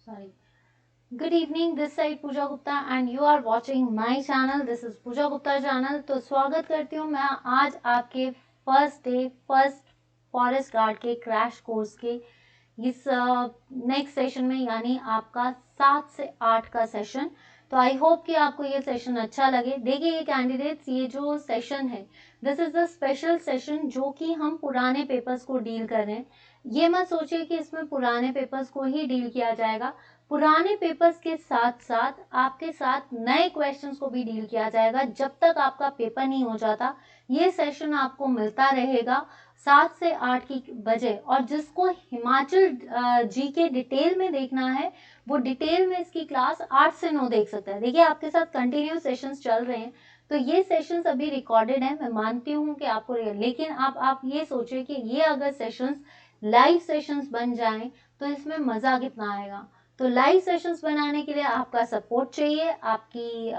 Sorry. Good evening, this side Pooja Gupta and you are watching my channel. This is Pooja Gupta channel. तो स्वागत करती हूँ मैं आज आपके फर्स्ट फॉरेस्ट गार्ड के क्रैश कोर्स के इस नेक्स्ट सेशन में, यानी आपका 7 से 8 का सेशन। तो आई होप कि आपको ये सेशन अच्छा लगे। देखिए ये कैंडिडेट्स, ये जो सेशन है this is the special session जो कि हम पुराने पेपर्स को डील कर रहे हैं। ये मत सोचिए कि इसमें पुराने पेपर्स को ही डील किया जाएगा, पुराने पेपर्स के साथ साथ आपके साथ नए क्वेश्चंस को भी डील किया जाएगा। जब तक आपका पेपर नहीं हो जाता ये सेशन आपको मिलता रहेगा 7 से 8 की बजे। और जिसको हिमाचल जी के डिटेल में देखना है वो डिटेल में इसकी क्लास 8 से 9 देख सकता है। देखिए आपके साथ कंटिन्यू सेशंस चल रहे हैं, तो ये सेशंस अभी रिकॉर्डेड है, मैं मानती हूँ कि आपको, लेकिन आप ये सोचिए कि ये अगर सेशंस लाइव सेशंस बन जाएं तो इसमें मजा कितना आएगा। तो लाइव सेशंस बनाने के लिए आपका सपोर्ट चाहिए, आपकी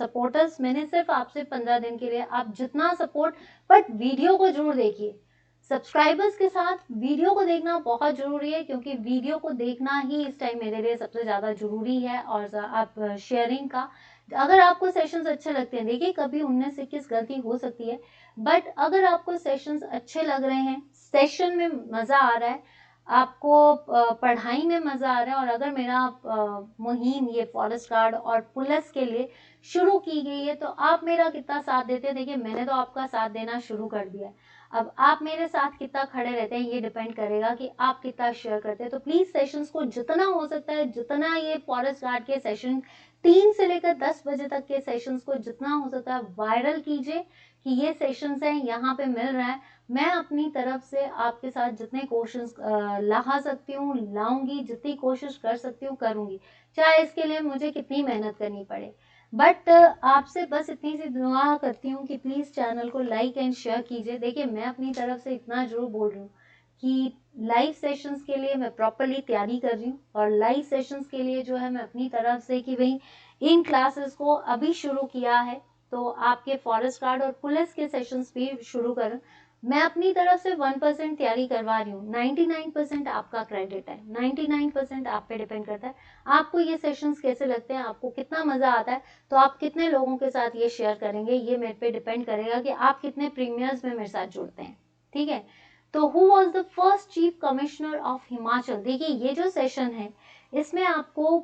सपोर्टर्स। मैंने सिर्फ आपसे 15 दिन के लिए आप जितना सपोर्ट, बट वीडियो को जरूर देखिए। सब्सक्राइबर्स के साथ वीडियो को देखना बहुत जरूरी है, क्योंकि वीडियो को देखना ही इस टाइम मेरे लिए सबसे ज्यादा जरूरी है। और आप शेयरिंग का, अगर आपको सेशंस अच्छे लगते हैं, देखिए कभी 19-21 गलती हो सकती है, बट अगर आपको सेशंस अच्छे लग रहे हैं, सेशन में मजा आ रहा है, आपको पढ़ाई में मजा आ रहा है, और अगर मेरा मुहिम ये फॉरेस्ट गार्ड और पुलिस के लिए शुरू की गई है, तो आप मेरा कितना साथ देते हैं। देखिए मैंने तो आपका साथ देना शुरू कर दिया है, अब आप मेरे साथ कितना खड़े रहते हैं ये डिपेंड करेगा कि आप कितना शेयर करते हैं। तो प्लीज सेशंस को जितना हो सकता है, जितना ये फॉरेस्ट गार्ड के सेशन 3 से लेकर 10 बजे तक के सेशंस को जितना हो सकता है वायरल कीजिए कि ये सेशंस हैं, यहाँ पे मिल रहा है। मैं अपनी तरफ से आपके साथ जितने क्वेश्चंस ला सकती हूँ लाऊंगी, जितनी कोशिश कर सकती हूँ करूंगी, चाहे इसके लिए मुझे कितनी मेहनत करनी पड़े। बट आपसे बस इतनी सी दुआ करती हूँ कि प्लीज चैनल को लाइक एंड शेयर कीजिए। देखिए मैं अपनी तरफ से इतना जरूर बोल रही हूँ कि लाइव सेशंस के लिए मैं प्रॉपरली तैयारी कर रही हूँ, और लाइव सेशंस के लिए जो है मैं अपनी तरफ से कि भाई इन क्लासेस को अभी शुरू किया है, तो आपके फॉरेस्ट गार्ड और पुलिस के सेशंस भी शुरू करें। मैं अपनी तरफ से 1% तैयारी करवा रही हूँ, 99% आपका क्रेडिट है, 99% आप पे डिपेंड करता है आपको ये सेशंस कैसे लगते हैं, आपको कितना मजा आता है, तो आप कितने लोगों के साथ ये शेयर करेंगे, ये मेरे पे डिपेंड करेगा कि आप कितने प्रीमियर्स में मेरे साथ जुड़ते हैं। ठीक है, तो who was the first chief commissioner of Himachal. देखिए ये जो सेशन है इसमें आपको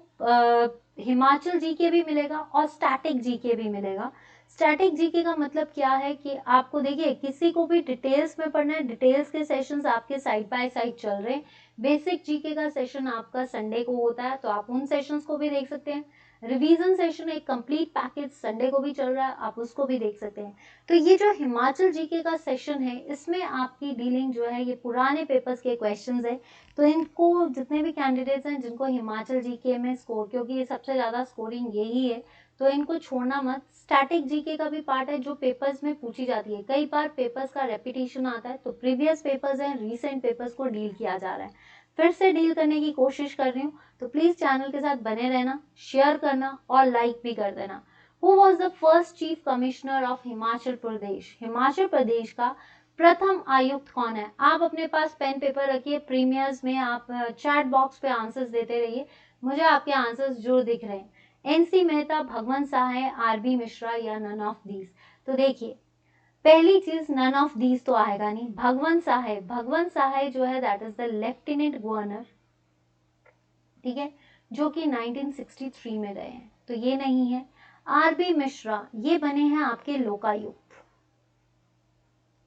हिमाचल जीके भी मिलेगा और स्टैटिक जीके भी मिलेगा। स्टैटिक जीके का मतलब क्या है कि आपको, देखिए किसी को भी डिटेल्स में पढ़ना है, डिटेल्स के सेशंस आपके साइड बाय साइड चल रहे हैं। बेसिक जीके का सेशन आपका संडे को होता है, तो आप उन सेशंस को भी देख सकते हैं। रिवीजन सेशन एक कंप्लीट पैकेज संडे को भी चल रहा है, आप उसको भी देख सकते हैं। तो ये जो हिमाचल जीके का सेशन है इसमें आपकी डीलिंग जो है ये पुराने पेपर्स के क्वेश्चंस है। तो इनको जितने भी कैंडिडेट्स हैं जिनको हिमाचल जीके में स्कोर, क्योंकि ये सबसे ज्यादा स्कोरिंग यही है, तो इनको छोड़ना मत। स्टैटिक जीके का भी पार्ट है जो पेपर्स में पूछी जाती है, कई बार पेपर्स का रेपिटेशन आता है, तो प्रीवियस पेपर्स हैं, रीसेंट पेपर्स को डील किया जा रहा है, फिर से डील करने की कोशिश कर रही हूँ। तो प्लीज चैनल के साथ बने रहना, शेयर करना और लाइक भी कर देना। Who was the first chief commissioner of Himachal Pradesh. Himachal Pradesh का प्रथम आयुक्त कौन है। आप अपने पास पेन पेपर रखिए, प्रीमियर्स में आप चैट बॉक्स पे आंसर्स देते रहिए, मुझे आपके आंसर्स जो दिख रहे हैं। एनसी मेहता, भगवंत सहाय, आरबी मिश्रा या नन ऑफ दीज। तो देखिए पहली चीज नन ऑफ दीज तो आएगा नहीं। भगवंत सहाय, भगवंत सहाय जो है that is the lieutenant governor, ठीक है, जो कि 1963 में रहे हैं, तो ये नहीं है। आरबी मिश्रा ये बने हैं आपके लोकायुक्त,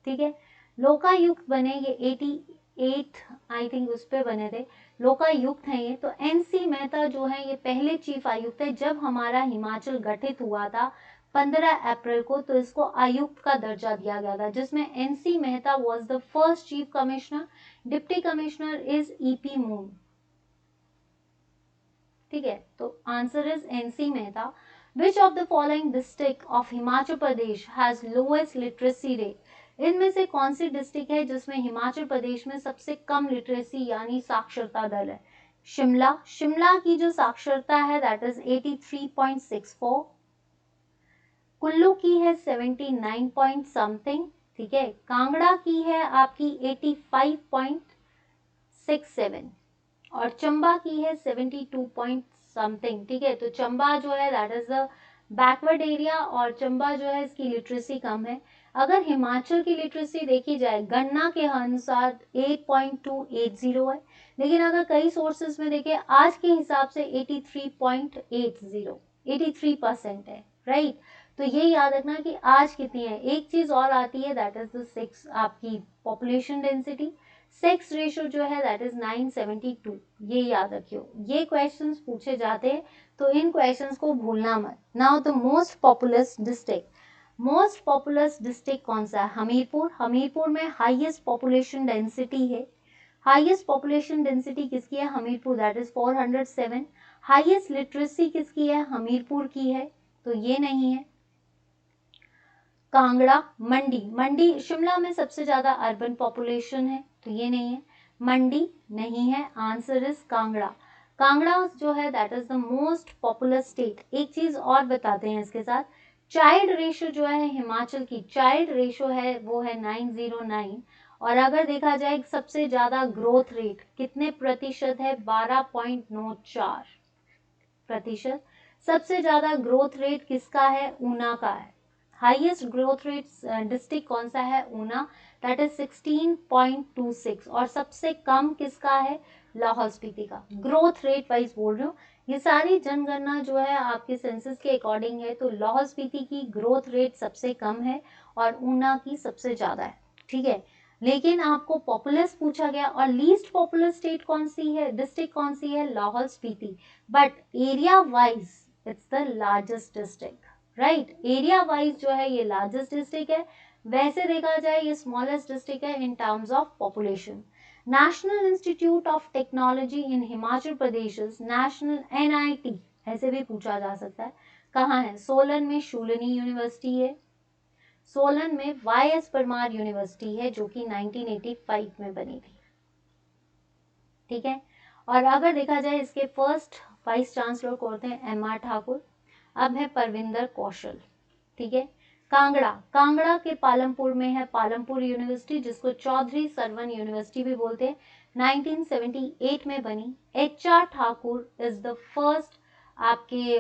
ठीक है, लोकायुक्त बने ये 88 आई थिंक उस पे बने थे, लोकायुक्त हैं ये। तो एनसी मेहता जो है ये पहले चीफ आयुक्त है। जब हमारा हिमाचल गठित हुआ था 15 अप्रैल को, तो इसको आयुक्त का दर्जा दिया गया था, जिसमें NC Mehta was the first chief commissioner. Deputy commissioner is EP moon, ठीक है, तो answer is NC Mehta. Which of the following district of Himachal Pradesh has lowest literacy rate. इनमें से कौन सी डिस्ट्रिक्ट है जिसमें हिमाचल प्रदेश में सबसे कम लिटरेसी यानी साक्षरता दर है। शिमला, शिमला की जो साक्षरता है दैट इज 83.64। कुल्लू की है 79 पॉइंट समथिंग, ठीक है। कांगड़ा की है आपकी 85.67, और चंबा की है 72 पॉइंट समथिंग, ठीक है। तो चंबा जो है that is the backward area, और चंबा जो है इसकी लिटरेसी कम है। अगर हिमाचल की लिटरेसी देखी जाए गणना के अनुसार 8.280 है, लेकिन अगर कई सोर्सेज में देखें आज के हिसाब से 83.80, 83% है, राइट। तो ये याद रखना कि आज कितनी है। एक चीज और आती है दैट इज द सेक्स, आपकी पॉपुलेशन डेंसिटी, सेक्स रेशियो जो है दैट इज 972, ये याद रखियो। ये क्वेश्चंस पूछे जाते हैं तो इन क्वेश्चंस को भूलना मत। Now the most populous district, most populous district कौन सा है? हमीरपुर। हमीरपुर में हाईएस्ट पॉपुलेशन डेंसिटी है। हाईएस्ट पॉपुलेशन डेंसिटी किसकी है? Hamirpur, that is 407। Highest literacy किसकी है? हमीरपुर की है, तो ये नहीं है। कांगड़ा, मंडी, मंडी शिमला में सबसे ज्यादा अर्बन पॉपुलेशन है, तो ये नहीं है। मंडी नहीं है, आंसर इज कांगड़ा। कांगड़ा जो है that is the most popular state. एक चीज और बताते हैं इसके साथ, चाइल्ड रेशियो जो है हिमाचल की, चाइल्ड रेशियो है वो है 909। और अगर देखा जाए सबसे ज्यादा ग्रोथ रेट कितने प्रतिशत है? 12.94%। सबसे ज्यादा ग्रोथ रेट किसका है? ऊना का है। हाईएस्ट ग्रोथ रेट डिस्ट्रिक्ट कौन सा है? Una, that is 16.26। और सबसे कम किसका है? लाहौल स्पीति का। ग्रोथ रेट वाइज बोल रही हूँ, ये सारी जनगणना जो है आपके सेंसस के अकॉर्डिंग है, तो लाहौल स्पीति की ग्रोथ रेट सबसे कम है और ऊना की सबसे ज्यादा है, ठीक है। लेकिन आपको पॉपुलस पूछा गया और लीस्ट पॉपुलर स्टेट कौन सी है, डिस्ट्रिक्ट कौन सी है? Lahaul Spiti. But area wise it's the largest district, right. Area wise जो है ये लार्जेस्ट डिस्ट्रिक्ट है, वैसे देखा जाए ये स्मॉलेस्ट डिस्ट्रिक्ट है इन terms of population. National institute of technology in Himachal Pradesh, national NIT ऐसे भी पूछा जा सकता है, कहाँ है? सोलन में शूलिनी यूनिवर्सिटी है, सोलन में YS परमार यूनिवर्सिटी है जो कि 1985 में बनी थी, ठीक है। और अगर देखा जाए इसके फर्स्ट वाइस चांसलर कौन थे? MR ठाकुर। अब है परविंदर कौशल, ठीक है। कांगड़ा, कांगड़ा के पालमपुर में है पालमपुर यूनिवर्सिटी, जिसको चौधरी सरवन यूनिवर्सिटी भी बोलते हैं, 1978 में बनी। HR Thakur is the first आपके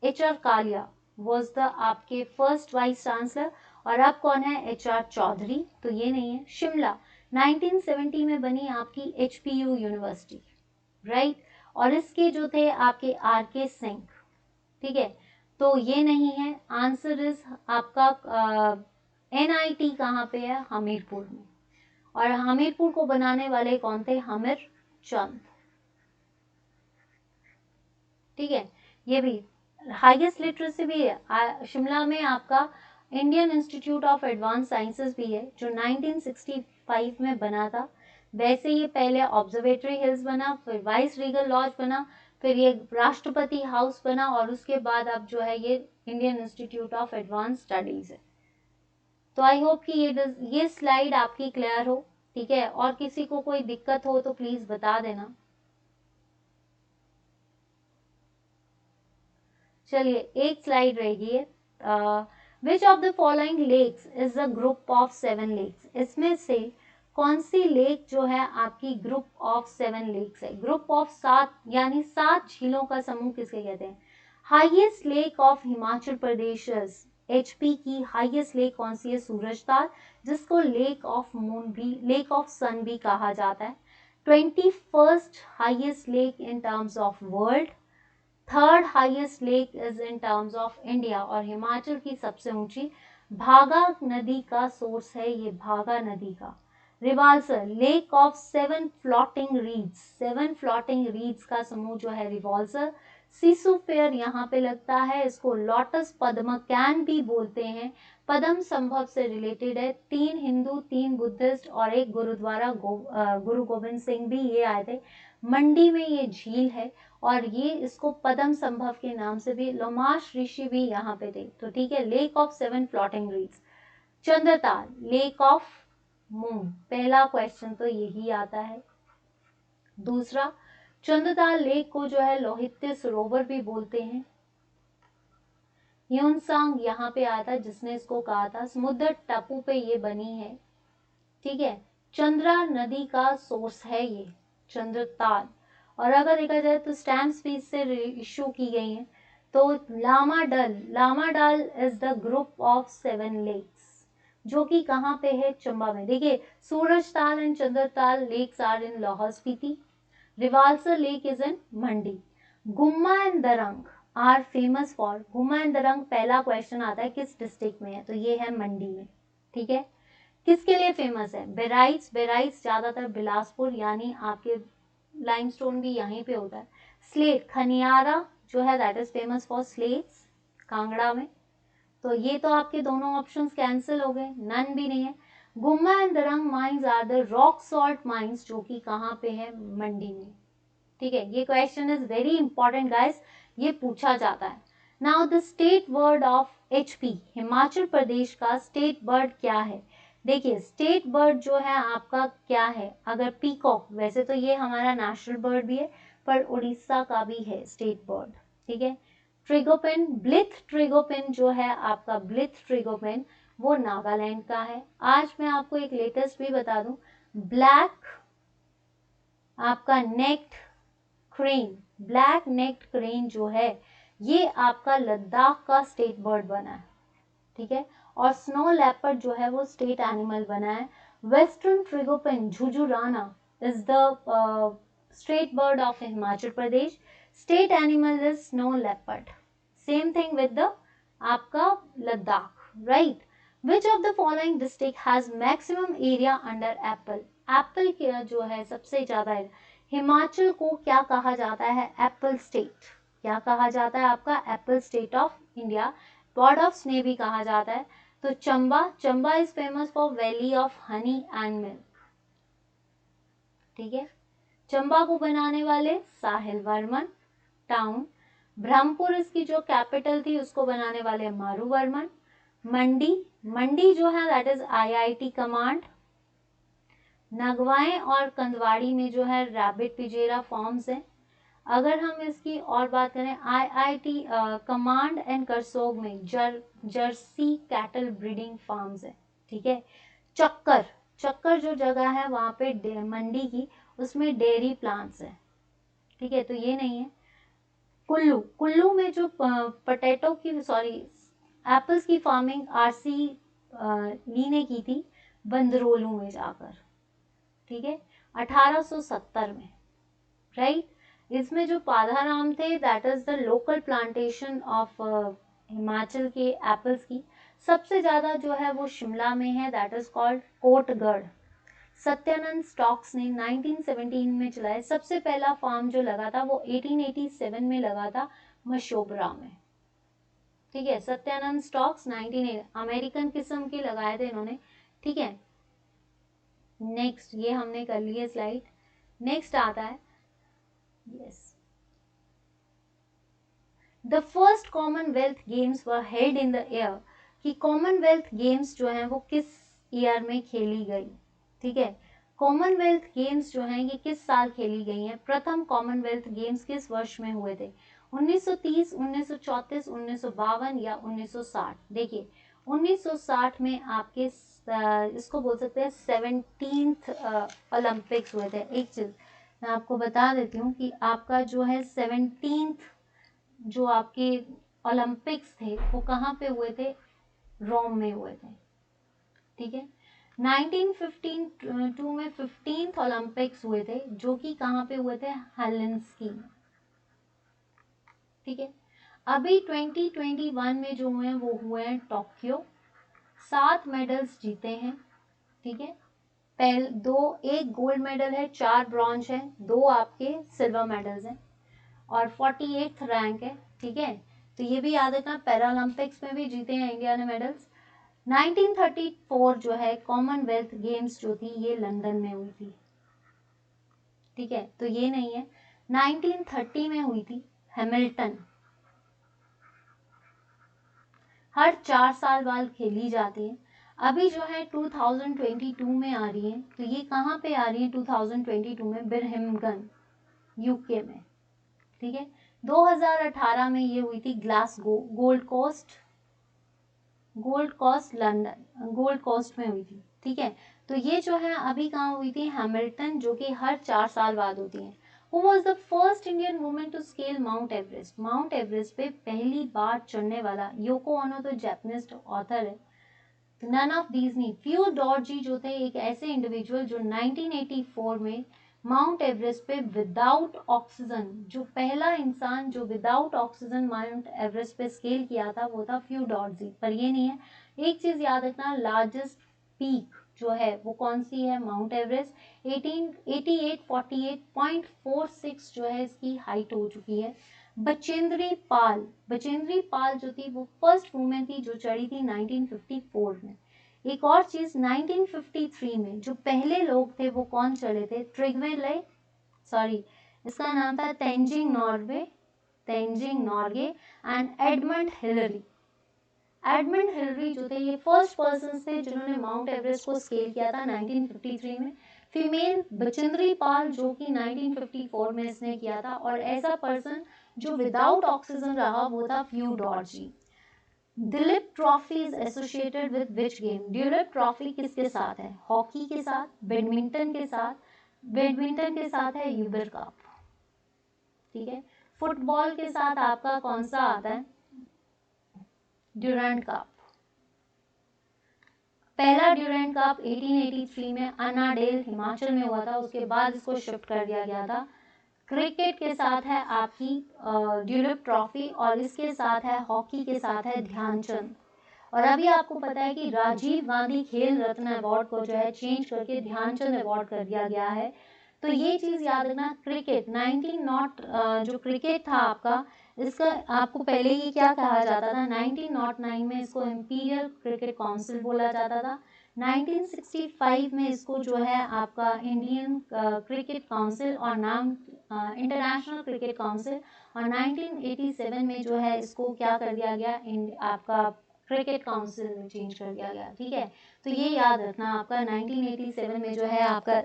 HR कालिया वॉज द आपके फर्स्ट वाइस चांसलर। और अब कौन है? HR चौधरी, तो ये नहीं है। शिमला 1970 में बनी आपकी HPU यूनिवर्सिटी, राइट। और इसके जो थे आपके RK सिंह, ठीक है, तो ये नहीं है। आंसर इज आपका NIT कहाँ पे है? हमीरपुर में। और हमीरपुर को बनाने वाले कौन थे? हमीर चंद, ठीक है। ये भी हाईएस्ट लिटरेसी भी है शिमला में आपका Indian institute of advance sciences भी है जो 1965 में बना था। वैसे ये पहले ऑब्जर्वेटरी हिल्स बना, फिर वाइस रीगल लॉज बना, फिर ये राष्ट्रपति हाउस बना, और उसके बाद अब जो है ये Indian institute of advance studies है। तो आई होप कि ये स्लाइड आपकी क्लियर हो, ठीक है। और किसी को कोई दिक्कत हो तो प्लीज बता देना। चलिए एक स्लाइड रहेगी है, which of the following lakes is a group of 7 lakes. इसमें से कौन सी लेक जो है आपकी ग्रुप ऑफ 7 लेक्स है? ग्रुप ऑफ 7 यानी 7 झीलों का समूह किसके कहते हैं? Highest lake of Himachal Pradesh, HP की हाईएस्ट लेक कौन सी है? सूरजताल, जिसको लेक ऑफ मून भी, लेक ऑफ सन भी कहा जाता है। 21st highest lake in terms of world, third highest lake is in terms of India. और हिमाचल की सबसे ऊंची भागा नदी का सोर्स है ये, भागा नदी का। Rewalsar, lake of 7 floating reads, 7 floating reads का समूह जो है रिवाल्सर। सिसु फेयर यहाँ पे लगता है, इसको लोटस पद्म कैन भी बोलते हैं, पद्म संभव से रिलेटेड है। 3 हिंदू, 3 बुद्धिस्ट और एक गुरुद्वारा गुरु गोविंद सिंह भी ये आए थे। मंडी में ये झील है और ये इसको पद्म संभव के नाम से भी, लोमाश ऋषि भी यहाँ पे थे, तो ठीक है। Lake of 7 floating reads. Chandratal, lake of moon, पहला क्वेश्चन तो यही आता है। दूसरा, चंद्रताल लेक को जो है लोहित्य सरोवर भी बोलते हैं। ह्यूनसांग यहाँ पे आया था जिसने इसको कहा था, समुद्र टापू पे ये बनी है, ठीक है। चंद्रा नदी का सोर्स है ये, चंद्रताल। और अगर देखा जाए तो स्टैम्प्स भी इससे इशू की गई हैं। तो Lamadal is the group of 7 lakes, जो कि कहाँ पे है, चंबा में। देखिए, Surajtal and Chandratal lakes are in Lahaul Spiti. Rewalsar lake is in Mandi. Gumma and Darang are famous for, Gumma and Darang पहला क्वेश्चन आता है किस डिस्ट्रिक्ट में है, तो ये है मंडी में। ठीक है, किसके लिए फेमस है, बेराइट्स ज्यादातर बिलासपुर, यानी आपके लाइमस्टोन भी यहीं पे होता है। स्लेट, खनियारा जो है that is famous for slates, Kangra में। तो ये तो आपके दोनों ऑप्शंस कैंसिल हो गए, नन भी नहीं है। Gumma and Darang mines are the rock salt mines, जो कि कहाँ पे है, मंडी में। ठीक है, ये question is very important guys, ये पूछा जाता है। Now the state bird of HP, Himachal Pradesh का स्टेट बर्ड क्या है। देखिए, स्टेट बर्ड जो है आपका क्या है, अगर पीकॉक, वैसे तो ये हमारा नेशनल बर्ड भी है, पर उड़ीसा का भी है स्टेट बर्ड। ठीक है, ट्रिगोपेन, ब्लिथ ट्रिगोपेन जो है आपका, ब्लिथ ट्रिगोपेन वो नागालैंड का है। आज मैं आपको एक लेटेस्ट भी बता दूं, ब्लैक आपका necked crane, black necked crane जो है ये आपका लद्दाख का स्टेट बर्ड बना है। ठीक है, और स्नो लेपर्ड जो है वो स्टेट एनिमल बना है। Western tragopan Jujurana is the state bird of Himachal Pradesh. State animal is snow leopard. Same thing with the आपका Ladakh, right. Which of the following district has maximum area under apple, apple का जो है सबसे ज्यादा है। हिमाचल को क्या कहा जाता है, एप्पल स्टेट, क्या कहा जाता है आपका, apple state of India. Bird of स्ने भी कहा जाता है। तो Chamba is famous for valley of honey and milk. ठीक है, चंबा को बनाने वाले साहिल वर्मन टाउन। ब्रह्मपुर इसकी जो कैपिटल थी उसको बनाने वाले मारू वर्मन। मंडी जो है that is IIT command. Nagwain और कंदवाड़ी में जो है रैबिट पिजेरा फॉर्म्स है। अगर हम इसकी और बात करें, IIT कमांड एंड करसोग में जर्सी कैटल ब्रीडिंग फार्म्स है। ठीक है, चक्कर जो जगह है वहां पे मंडी की, उसमें डेयरी प्लांट्स है। ठीक है, तो ये नहीं है। कुल्लू में जो पोटैटो की एप्पल्स की फार्मिंग RC ली ने की थी बंदरोलू में जाकर। ठीक है, 1870 में, राइट। इसमें जो पाधाराम थे that is the local plantation of Himachal के एप्पल्स की। सबसे ज्यादा जो है वो शिमला में है, that is called Kotgarh. Satyanand stocks ने 1917 में चलाया। सबसे पहला फार्म जो लगा था वो 1887 में लगा था मशोबरा में। ठीक है, सत्यानंद स्टॉक्स 19 अमेरिकन किस्म के लगाए थे इन्होंने। ठीक है, नेक्स्ट ये हमने कर लिए स्लाइड। नेक्स्ट आता है, yes, the first Commonwealth games were held in the year, कि कॉमनवेल्थ गेम्स जो है वो किस ईयर में खेली गई। ठीक है, कॉमनवेल्थ गेम्स जो हैं ये किस साल खेली गई हैं। प्रथम कॉमनवेल्थ गेम्स किस वर्ष में हुए थे, 1930, 1934, 1952 या 1960। देखिए, 1960 में आपके इसको बोल सकते हैं 17th ओलंपिक्स हुए थे। एक चीज मैं आपको बता देती हूँ कि आपका जो है 17th जो आपके ओलंपिक्स थे वो कहाँ पे हुए थे, रोम में हुए थे। ठीक है, 1952 में 15th ओलंपिक्स हुए थे, जो कि कहाँ पे हुए थे, हेलेंस्की में। ठीक है, अभी 2021 में जो हुए हैं वो हुए हैं टोक्यो। 7 मेडल्स जीते हैं। ठीक है, एक गोल्ड मेडल है, 4 ब्रॉन्ज है, 2 आपके सिल्वर मेडल्स हैं और 48th रैंक है। ठीक है, तो ये भी याद रखना, पैरालंपिक्स में भी जीते हैं इंडिया ने मेडल्स। 1934 जो है कॉमनवेल्थ गेम्स जो थी ये लंदन में हुई थी। ठीक है, तो ये नहीं है। 1930 में हुई थी हैमिल्टन। हर 4 साल बाद खेली जाती है। अभी जो है 2022 में आ रही है, तो ये कहाँ पे आ रही है, 2022 में बिरमिंघम UK में। ठीक है, 2018 में ये हुई थी Glasgow, Gold Coast London, Gold Coast में हुई थी। ठीक है, तो तो ये जो है अभी कहाँ हुई थी, हैमिल्टन, जो कि हर 4 साल बाद होती है। Who was the first Indian woman to scale Mount Everest? Mount Everest पे पहली बार चढ़ने वाला योको ओनो तो जापानीज ऑथर है। नन ऑफ दीज नहीं, फ्योडोर जो थे एक ऐसे इंडिविजुअल जो 1984 में माउंट एवरेस्ट पे विदाउट ऑक्सीजन, जो पहला इंसान जो विदाउट ऑक्सीजन माउंट एवरेस्ट पे स्केल किया था वो था फ्योडोर। पर ये नहीं है, एक चीज याद रखना, लार्जेस्ट पीक जो है वो कौन सी है, माउंट एवरेस्ट। 1848 जो है इसकी हाइट हो चुकी है। बचेंद्री पाल जो थी वो फर्स्ट वुमेन थी जो चढ़ी थी 1954 में। एक और चीज, 1953 में जो पहले लोग थे वो कौन चढ़े थे, इसका नाम था Tenzing Norgay and Edmund Hillary जो थे ये फर्स्ट पर्सन थे जिन्होंने माउंट एवरेस्ट को स्केल किया था 1953 में। फीमेल बचेंद्री पाल जो कि 1954 में इसने किया था, और ऐसा पर्सन जो विदाउट ऑक्सीजन रहा वो था Fyodor ji. Duleep Trophy is associated with which game? Duleep Trophy किसके साथ है, हॉकी के साथ, बैडमिंटन के साथ है यूबर कप, ठीक है। फुटबॉल के साथ आपका कौन सा आता है, ड्यूरेंट कप। पहला ड्यूरेंट कप 1883 में अनाडेल हिमाचल में हुआ था, उसके बाद इसको शिफ्ट कर दिया गया था। क्रिकेट के साथ है आपकी ड्यूलिप ट्रॉफी, और इसके साथ है हॉकी के साथ है ध्यानचंद। और अभी आपको पता है कि राजीव गांधी खेल रत्न अवार्ड को जो है चेंज करके ध्यानचंद अवार्ड कर दिया गया है। तो ये चीज याद रखना, क्रिकेट 19 नॉट जो क्रिकेट था आपका, इसका आपको पहले ये क्या कहा जाता था, 1909 में इसको इंपीरियल क्रिकेट काउंसिल बोला जाता था। 1965 में इसको जो है आपका इंडियन क्रिकेट काउंसिल और नाम इंटरनेशनल क्रिकेट काउंसिल, और 1987 में जो है इसको क्या कर दिया गया, आपका क्रिकेट काउंसिल में चेंज कर दिया गया, ठीक है। तो ये याद रखना आपका 1987 में जो है आपका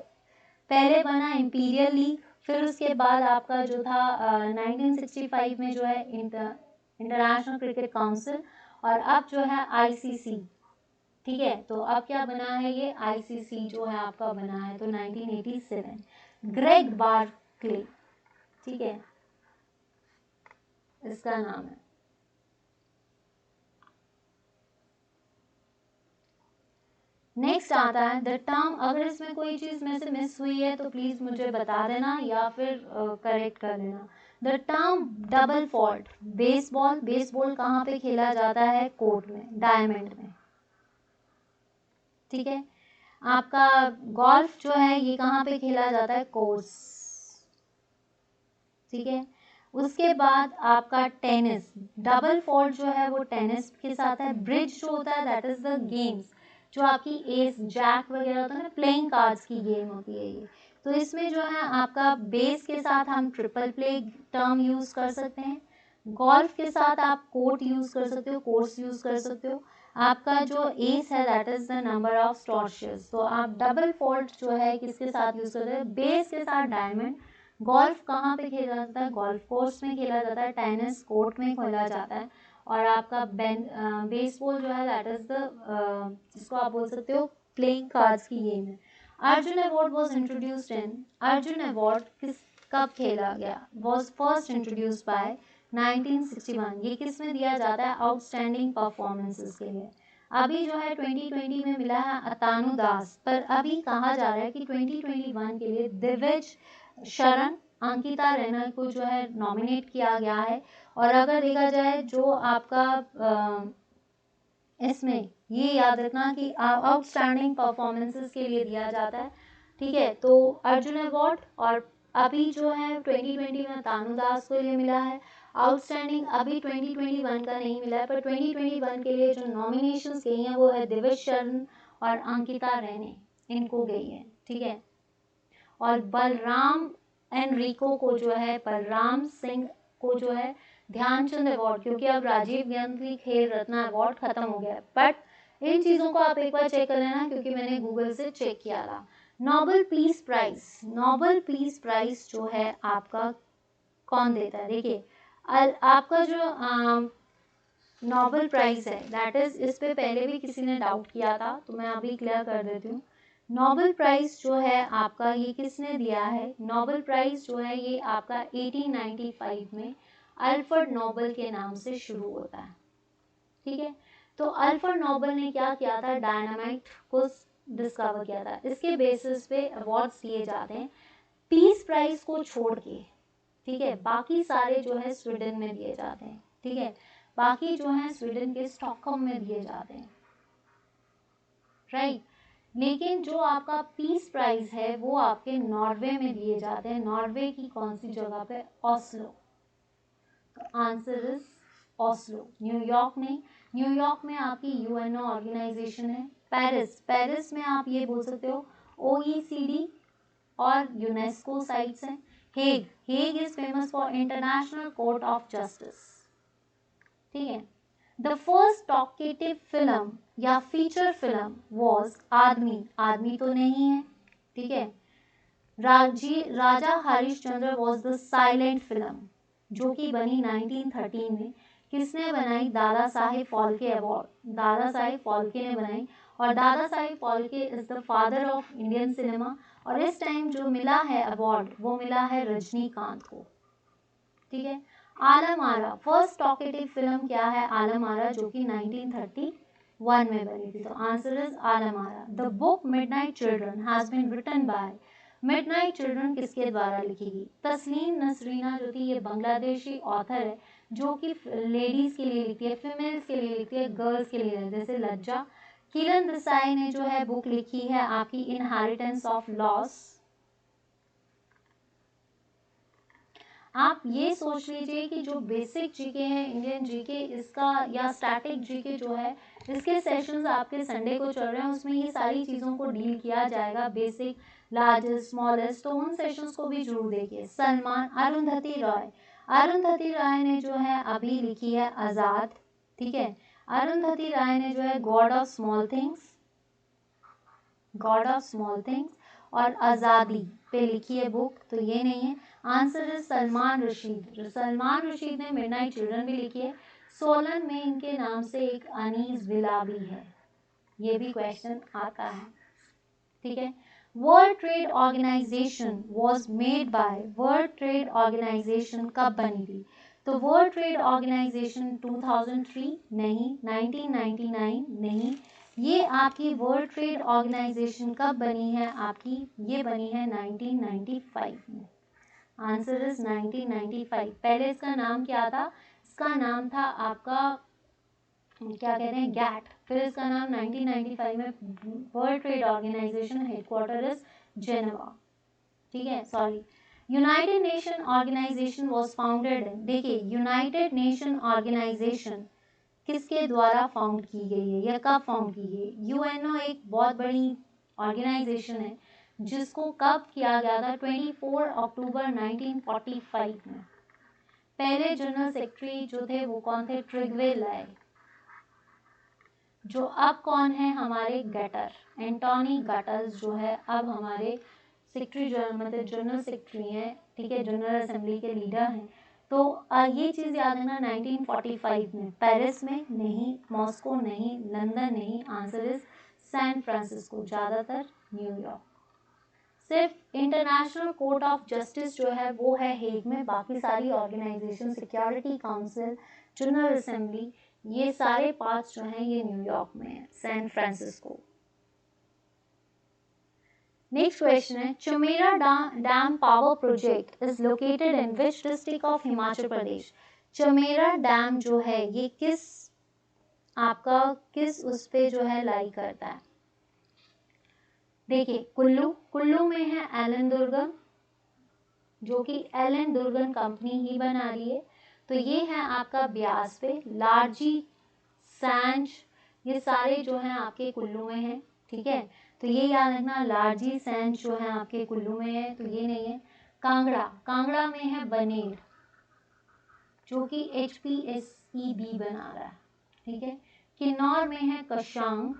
पहले बना इंपीरियल लीग, फिर उसके बाद आपका जो था 1965 में जो है इंटरनेशनल क्रिकेट काउंसिल, और अब जो है आईसीसी, ठीक है। तो अब क्या बना है, ये आईसीसी जो है आपका बना है, तो 1987। ग्रेग बार्कले, ठीक है, इसका नाम है। नेक्स्ट आता है द टर्म, अगर इसमें कोई चीज में से मिस हुई है तो प्लीज मुझे बता देना या फिर करेक्ट कर देना। The term double fault, baseball कहाँ पे खेला जाता है, कोर्ट में, डायमंड में, ठीक है। आपका गोल्फ जो है ये कहाँ पे खेला जाता है, कोर्स, ठीक है। उसके बाद आपका टेनिस, डबल फॉल्ट जो है वो टेनिस के साथ है। ब्रिज जो होता है दैट इज द गेम्स, जो आपकी एस जैक वगैरह होता है ना, प्लेइंग कार्ड्स की गेम होती है ये। तो इसमें जो है आपका बेस के साथ हम ट्रिपल प्ले टर्म यूज कर सकते हैं। गोल्फ के साथ आप कोर्ट यूज कर सकते हो, कोर्स यूज कर सकते हो। आपका जो एस है that is the number of स्टॉर्शेस, तो आप डबल फॉल्ट जो है किसके साथ यूज करते हैं, बेस के साथ डायमंड। गोल्फ कहाँ पे खेला जाता है, गोल्फ कोर्स में खेला जाता है। टेनिस कोर्ट में खेला जाता है। और आपका बेसबॉल जो है दैट इज द जिसको आप बोल सकते हो प्लेइंग कार्ड्स की गेम है। Arjun award was introduced in, Arjun award कब खेला गया, वाज फर्स्ट इंट्रोड्यूस्ड बाय 1961। ये किस में दिया जाता है, आउटस्टैंडिंग परफॉर्मेंसेस के लिए। अभी जो है 2020 में मिला है अतानु दास, पर अभी कहा जा रहा है कि 2021 के लिए दिव्यज शरण, अंकिता रैना को जो है नॉमिनेट किया गया है। और अगर देखा जाए जो आपका इसमें ये याद रखना कि आउटस्टैंडिंग परफॉर्मेंसेस के लिए दिया जाता है, ठीक है। तो अर्जुन अवार्ड, और अभी जो है 2020 में तानु दास के लिए मिला है आउटस्टैंडिंग। अभी 2021 का नहीं मिला है, पर 2021 के लिए जो नॉमिनेशंस गई हैं वो है दिव्यज शरण और अंकिता रैने, इनको गई है, ठीक है। और बलराम सिंह को जो है ध्यानचंद अवार्ड, क्योंकि अब राजीव गांधी खेल रत्न अवार्ड खत्म हो गया है। बट इन चीजों को आप एक बार चेक कर लेना क्योंकि मैंने गूगल से चेक किया था। नोबेल पीस प्राइज जो है आपका कौन देता है, देखिए आपका जो नोबेल प्राइज है दैट इज, इस पे पहले भी किसी ने डाउट किया था तो मैं अभी क्लियर कर देती हूँ। नोबेल प्राइज जो है आपका ये किसने दिया है? नोबेल प्राइज जो है ये आपका 1895 में अल्फ्रेड नोबेल के नाम से शुरू होता है, ठीक है। तो अल्फ्रेड नोबेल ने क्या किया था? डायनामाइट को डिस्कवर किया था। इसके बेसिस पे अवार्ड्स दिए जाते हैं, पीस प्राइज को छोड़ के, ठीक है। बाकी सारे जो है स्वीडन में दिए जाते हैं, ठीक है। बाकी जो है स्वीडन के स्टॉकहोम में दिए जाते हैं, राइट। लेकिन जो आपका पीस प्राइज है वो आपके नॉर्वे में दिए जाते हैं। नॉर्वे की कौन सी जगह पे? ऑस्लो। तो आंसर इज ऑस्लो, न्यूयॉर्क नहीं। न्यूयॉर्क में आपकी यूएनओ ऑर्गेनाइजेशन है। पेरिस, पेरिस में आप ये बोल सकते हो ओईसीडी और यूनेस्को साइट्स हैं। Hague, Hague is famous for international court of justice, ठीक है। द फर्स्ट टॉकेटिव फिल्म या फीचर फिल्म वॉज आदमी, आदमी तो नहीं है, ठीक है। Raja Harishchandra was the silent film, जो कि बनी 1913 में। किसने बनाई? दादा साहेब फाल्के अवार्ड, दादा साहेब फाल्के ने बनाई। और Dada Saheb Phalke is the father of Indian cinema. और इस टाइम जो मिला है अवार्ड वो मिला है रजनीकांत को, ठीक है। Alam Ara, first talkative film क्या है? आलम आरा, जो कि 1931 में बनी थी। तो answer is Alam Ara. The book Midnight Children has been written by, Midnight Children किसके द्वारा लिखी गई? तस्लीम नसरीना जो थी ये बांग्लादेशी ऑथर है, जो कि लेडीज के लिए लिखती है, फीमेल्स के लिए लिखती है, गर्ल्स के लिए, जैसे लज्जा। किरण देसाई ने जो है बुक लिखी है आपकी इनहेरिटेंस ऑफ लॉस। आप ये सोच लीजिए कि जो बेसिक जीके है, इंडियन जीके, इसका या स्टैटिक जीके जो है, इसके सेशंस आपके संडे को चल रहे हैं, उसमें ये सारी चीज़ों को डील किया जाएगा, बेसिक, लार्जेस्ट, स्मॉलेस्ट। तो उन सेशंस को भी जरूर देखिए। सलमान, अरुंधति रॉय, अरुंधति राय ने जो है अभी लिखी है आज़ाद, ठीक है। अरुंधति राय ने जो है God of small things, God of small things और आज़ादी पे लिखी है बुक, तो ये नहीं है। आंसर इज सलमान रशीद, सलमान रशीद ने मिडनाइट चिल्ड्रन भी लिखी है। सोलन में इनके नाम से एक अनीस विला भी है, ये भी क्वेश्चन आता है, ठीक है। World Trade Organization was made by, World Trade Organization कब बनी थी? तो वर्ल्ड ट्रेड ऑर्गेनाइजेशन 2003 नहीं, 1999 नहीं। ये आपकी वर्ल्ड ट्रेड ऑर्गेनाइजेशन कब बनी है आपकी? ये बनी है 1995 में। Answer is 1995। पहले इसका नाम क्या था? इसका नाम था आपका क्या कहते हैं, गैट। फिर इसका नाम 1995 में World Trade Organization, headquarter is Geneva, ठीक है। Sorry, United Nation Organization was founded. देखिए, यूनाइटेड नेशन ऑर्गेनाइजेशन किसके द्वारा फाउंड की गई है या कब फाउंड की गई? यूएनओ एक बहुत बड़ी ऑर्गेनाइजेशन है, जिसको कब किया गया था? 24 अक्टूबर 1945 में। पहले जनरल सेक्रेटरी जो थे वो कौन थे? ट्रिगवे लाय। जो अब कौन है? हमारे गटर, एंटोनी गटर्स जो है अब हमारे सेक्रेटरी जनरल, मतलब जनरल सेक्रेटरी हैं, ठीक है, जनरल असेंबली के लीडर हैं। तो ये चीज़ याद रखना, 1945 में। पेरिस में नहीं, मॉस्को नहीं, लंदन नहीं। आंसर इज सैन फ्रांसिस्को, ज़्यादातर न्यूयॉर्क। सिर्फ इंटरनेशनल कोर्ट ऑफ जस्टिस जो है वो है हेग में, बाकी सारी organization, Security Council, General Assembly, ये सारे पार्ट्स जो हैं ये न्यूयॉर्क में है, सैन फ्रांसिस्को। नेक्स्ट क्वेश्चन है, Chamera dam power project is located in which district of Himachal Pradesh? Chamera dam जो है ये किस आपका किस उस पे जो है लाई करता है? देखिए, कुल्लू, कुल्लू में है एलन दुर्गम, जो कि एलन दुर्गम कंपनी ही बना रही है। तो ये है आपका ब्यास पे, लारजी, सांच, ये सारे जो हैं आपके कुल्लू में हैं, ठीक है। तो ये याद रखना, लारजी, सांच जो है आपके कुल्लू में है, तो ये नहीं है। कांगड़ा, कांगड़ा में है बनेर, जो कि HPSEB बना रहा है, ठीक है। किन्नौर में है कशांग,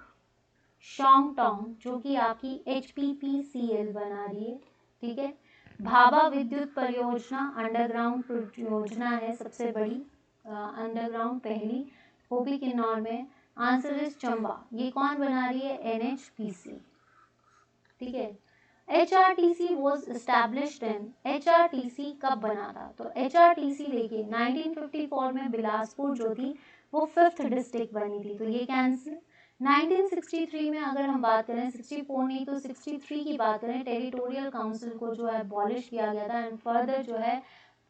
शॉन्गटोंग, जो कि आपकी HPPCL बना रही है, ठीक है। भाभा विद्युत परियोजना अंडरग्राउंड परियोजना है, सबसे बड़ी अंडरग्राउंड पहली, वो भी किन्नौर में। आंसर इज चंबा, ये कौन बना रही है? NHPC। ठीक है। HRTC was established in, HRTC कब बना था? तो HRTC देखिए 1954 में बिलासपुर जो थी वो 5th डिस्ट्रिक्ट बनी थी, तो ये कैंसिल। 1963 में अगर हम बात करें, 64 नहीं तो 63 की बात करें, टेरिटोरियल काउंसिल को जो है अबॉलिश किया गया था एंड फर्दर जो है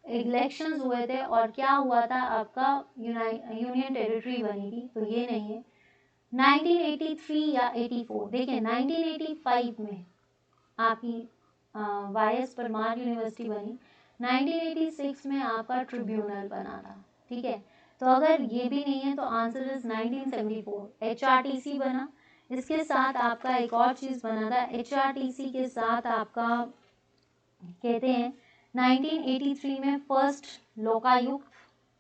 इलेक्शंस हुए थे और क्या हुआ था, आपका यूनियन टेरिटरी बनी थी, तो ये नहीं है। 1983 या 84, देखिए 1985 में आपकी वाईएस परमार यूनिवर्सिटी बनी, 1986 में आपका ट्रिब्यूनल बना था, ठीक है। तो अगर ये भी नहीं है तो आंसर इज 1974 HRTC बना। इसके साथ आपका एक और चीज़ बना था, HRTC के साथ आपका कहते हैं 1983 में फर्स्ट लोकायुक्त,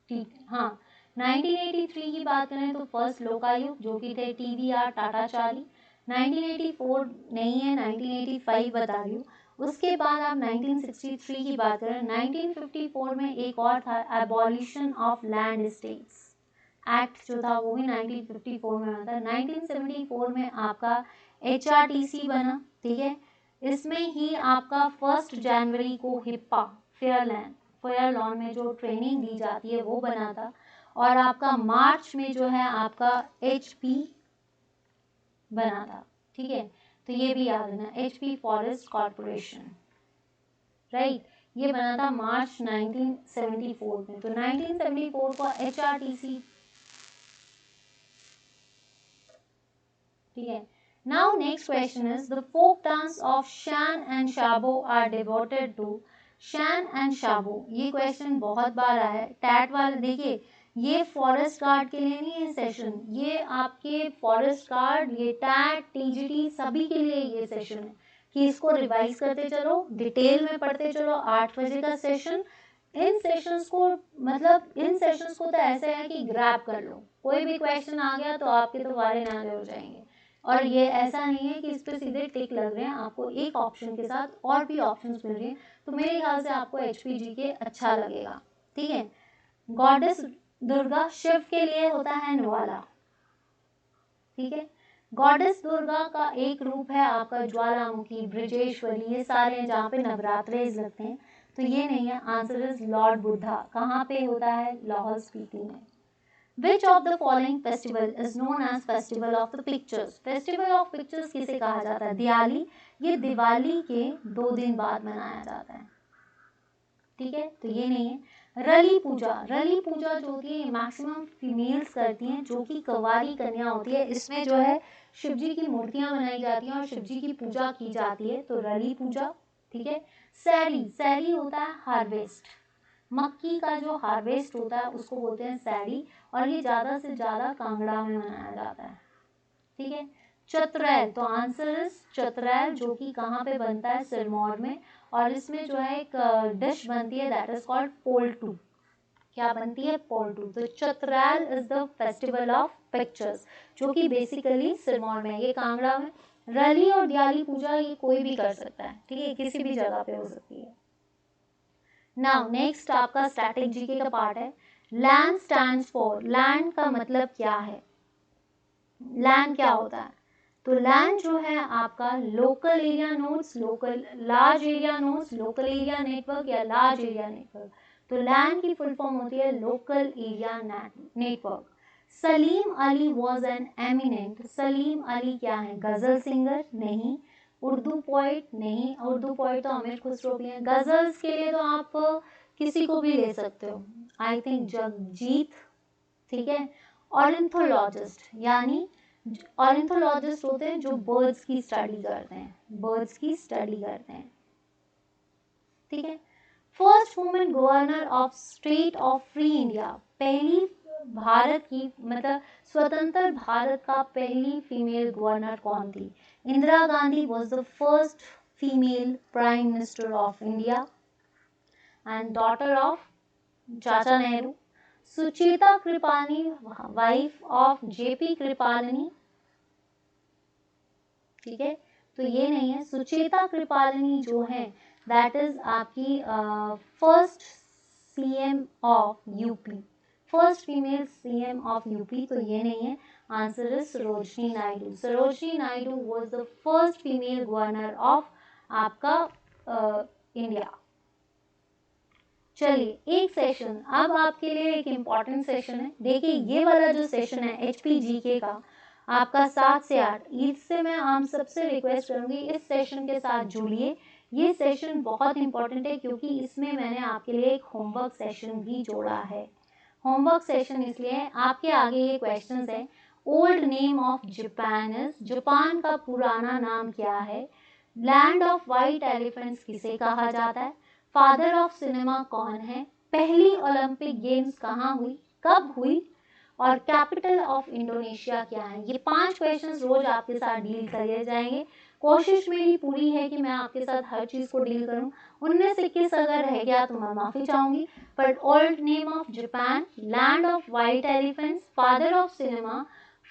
ठीक, हाँ 1983 की बात करें तो फर्स्ट लोकायुक्त जो कि थे TVR टाटाचारी। 1984 नहीं है, 1985 बता रही हूँ। उसके बाद आप 1963 की बात करें, 1954 में एक और था abolition of land states act जो था वो भी 1954 में बना था। 1974 में आपका HRTC बना, ठीक है। इसमें ही आपका 1 जनवरी को हिप्पा फेयर लॉन में जो ट्रेनिंग दी जाती है वो बना था। और आपका मार्च में जो है आपका HP बना था, ठीक है। तो ये भी याद रखना, HP फॉरेस्ट कॉर्पोरेशन, राइट, ये बना था मार्च 1974 में। तो 1974 को HRTC, ठीक है। Now next question is the folk dance of Shan and Shabo are devoted to Shan and Shabo। ये क्वेश्चन बहुत बार आया है टैट वाले, देखिए ये फॉरेस्ट गार्ड के लिए नहीं है सेशन, ये आपके फॉरेस्ट गार्ड, ये टैट TGT सभी के लिए ये सेशन है कि इसको रिवाइज करते चलो, डिटेल में पढ़ते चलो। 8 बजे का सेशन, इन सेशंस को मतलब इन सेशंस को तो ऐसे है कि ग्रैब कर लो, कोई भी क्वेश्चन आ गया तो आपके तो वारे नाले हो जाएंगे। और ये ऐसा नहीं है कि इस पे सीधे टिक लग रहे हैं, आपको एक ऑप्शन के साथ और भी ऑप्शंस मिल रहे हैं, तो मेरे ख्याल से आपको HPG के अच्छा लगेगा, ठीक है। गॉडेस दुर्गा शिव के लिए होता है निवाला, ठीक है। गॉडेस दुर्गा का एक रूप है आपका ज्वालामुखी, ब्रजेश्वरी, ये सारे हैं जहाँ पे नवरात्रे लगते हैं, तो ये नहीं है, आंसर इज लॉर्ड बुद्धा। कहाँ पे होता है? लाहौल स्पीति में। Which of the following festival is known as Festival of the Pictures? Festival of Pictures किसे कहा जाता है? दिवाली, ये दिवाली के 2 दिन बाद मनाया जाता है, ठीक है। तो ये नहीं है। रली पूजा, रली पूजा जो होती है मैक्सिमम फीमेल्स करती हैं, जो कि कवारी कन्या होती है। इसमें जो है शिव जी की मूर्तियां बनाई जाती हैं और शिव जी की पूजा की जाती है, तो रली पूजा, ठीक है। सैरी, सैरी होता है हार्वेस्ट, मक्की का जो हार्वेस्ट होता है उसको बोलते हैं सैरी, और ये ज़्यादा से ज़्यादा कांगड़ा में मनाया जाता है, ठीक है। चतुरैल, तो आंसर इज चतुरैल, जो कि कहाँ पे बनता है? सिरमौर में। और इसमें जो है एक डिश बनती है दैट इज कॉल्ड पोल्टू। क्या बनती है? पोल्टू। तो चतुरैल is the festival of pictures, जो कि बेसिकली सिरमौर में, ये कांगड़ा में। रली और दियाली पूजा ये कोई भी कर सकता है, ठीक है, किसी भी जगह पे हो सकती है। नाउ नेक्स्ट आपका स्टैटिक जीके का पार्ट है। लैंड स्टैंड्स फॉर, लैंड का मतलब क्या है? लैंड क्या होता है? तो लैंड जो है आपका local area nodes, local large area nodes, local area network या लार्ज एरिया नेटवर्क। तो लैंड की फुल फॉर्म होती है local area network. Salim Ali was an eminent, Salim Ali क्या है? गजल सिंगर नहीं, उर्दू पोइट नहीं, उर्दू पोइट तो अमीर खुसरो भी हैं। गजल्स के लिए तो आप किसी को भी ले सकते हो, आई थिंक जगजीत, ठीक है। ऑर्निथोलॉजिस्ट, यानी ऑर्निथोलॉजिस्ट होते हैं जो बर्ड्स की स्टडी करते हैं, बर्ड्स की स्टडी करते हैं, ठीक है। First women governor of state of free India, पहली भारत की मतलब स्वतंत्र भारत का पहली फीमेल गवर्नर कौन थी? Indira Gandhi was the first female prime minister of India and daughter of Chacha Nehru. Sucheta Kripalani wife of JP Kripalani, ठीक है। तो ये नहीं है, सुचेता कृपालनी जो है दैट इज आपकी first CM of UP, first female CM of UP, तो ये नहीं है, answer is Sarojini Naidu. Sarojini Naidu was the first female governor of आपका इंडिया। चलिए एक सेशन अब आपके लिए एक इम्पॉर्टेंट सेशन है। देखिए ये वाला जो सेशन है HPGK का आपका 7 से 8, इससे मैं आप सबसे रिक्वेस्ट करूंगी इस सेशन के साथ जुड़िए। ये सेशन बहुत इंपॉर्टेंट है क्योंकि इसमें मैंने आपके लिए एक होमवर्क सेशन भी जोड़ा है। होमवर्क सेशन इसलिए आपके आगे ये क्वेश्चंस है। Old name of Japan is, Japan का पुराना नाम क्या है? लैंड ऑफ व्हाइट एलिफेंट्स किसे कहा जाता है? फादर ऑफ सिनेमा कौन है? पहली ओलंपिक गेम्स कहाँ हुई, कब हुई? और कैपिटल ऑफ इंडोनेशिया क्या है? ये 5 क्वेश्चंस रोज आपके साथ डील करे जाएंगे। कोशिश मेरी पूरी है कि मैं आपके साथ हर चीज को डील करूं। उनमें से किस अगर रह गया तो मैं माफी चाहूंगी। But old name of Japan, land of white elephants, father of cinema,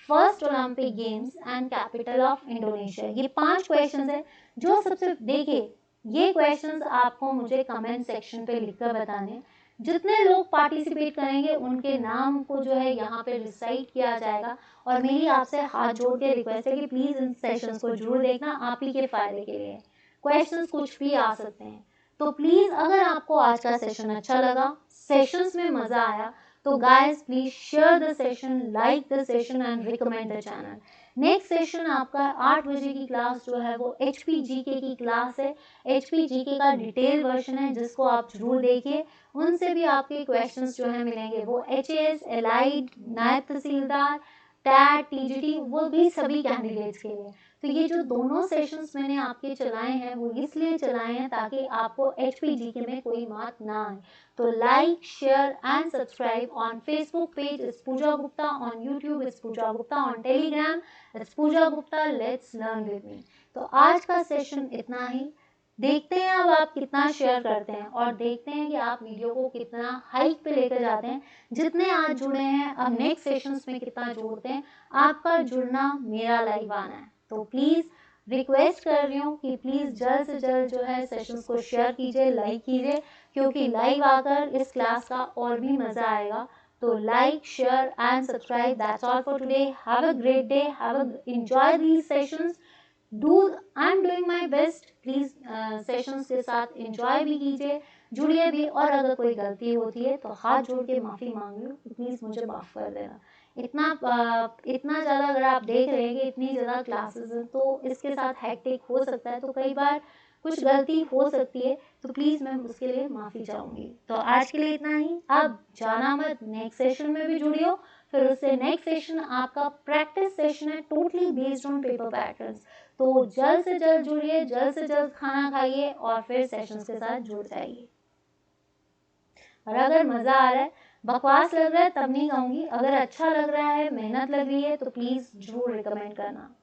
first Olympic games and capital of Indonesia, ये 5 क्वेश्चंस है। जो सबसे देखिए ये क्वेश्चंस आपको मुझे कमेंट सेक्शन पे लिखकर बताने। जितने लोग पार्टिसिपेट करेंगे उनके नाम को जो है यहाँ पे रिसाइट किया जाएगा। और मेरी आपसे हाथ जोड़ के रिक्वेस्ट है कि प्लीज इन सेशंस को जरूर देखना, आप ही के फायदे के लिए। क्वेश्चंस कुछ भी आ सकते हैं, तो प्लीज अगर आपको आज का सेशन अच्छा लगा, सेशंस में मजा आया, तो guys please share the session, like the session and recommend the channel. Next session आपका 8 बजे की क्लास जो है वो HPGK की क्लास है। HPGK का डिटेल वर्जन है जिसको आप जरूर देखिए। उनसे भी आपके क्वेश्चंस जो है मिलेंगे, वो HAS, एलाइड, नायब तहसीलदार, टैट, TGT, वो भी सभी कैंडिडेट्स के लिए। तो ये जो दोनों सेशंस मैंने आपके चलाए हैं वो इसलिए चलाए हैं ताकि आपको HPGK में कोई मार्क ना आए। तो like, share and subscribe on Facebook page it's Pooja Gupta, on YouTube it's Pooja Gupta, on Telegram it's Pooja Gupta, let's learn with me. तो आज का सेशन इतना ही। देखते हैं अब आप कितना शेयर करते हैं और देखते हैं कि आप वीडियो को कितना हाइक पे लेकर जाते हैं। जितने आज जुड़े हैं अब नेक्स्ट सेशंस में कितना जोड़ते हैं। आपका जुड़ना मेरा लाइव आना है। तो प्लीज रिक्वेस्ट कर रही हूँ कि प्लीज जल्द से जल्द जो है सेशंस को शेयर कीजिए, लाइक कीजिए, क्योंकि लाइव आकर इस क्लास का और भी मजा आएगा। तो like, share and subscribe. That's all for today. Have a great day, have a enjoy these sessions. I am doing my best. Please sessions के साथ एंजॉय भी कीजिए, जुड़िए भी। और अगर कोई गलती होती है तो हाथ जोड़ के माफी मांग रही हूँ, प्लीज मुझे माफ कर देना। इतना ज़्यादा अगर आप देख रहे हैं कि इतनी ज़्यादा क्लासेस हैं तो इसके साथ हैक्टिक हो सकता है, तो कई बार कुछ गलती हो सकती है, तो प्लीज़ मैं उसके लिए माफ़ी चाहूँगी। तो आज के लिए इतना ही। अब जाना मत, नेक्स्ट सेशन में भी जुड़ियो। फिर उससे नेक्स्ट सेशन आपका प्रैक्टिस सेशन है, totally based on paper patterns. तो जल्द से जल्द जुड़िए, जल्द से जल्द खाना खाइए और फिर सेशंस के साथ जुड़ जाइए। और अगर मज़ा आ रहा है, बकवास लग रहा है तब नहीं कहूँगी, अगर अच्छा लग रहा है, मेहनत लग रही है, तो प्लीज़ जरूर रिकमेंड करना।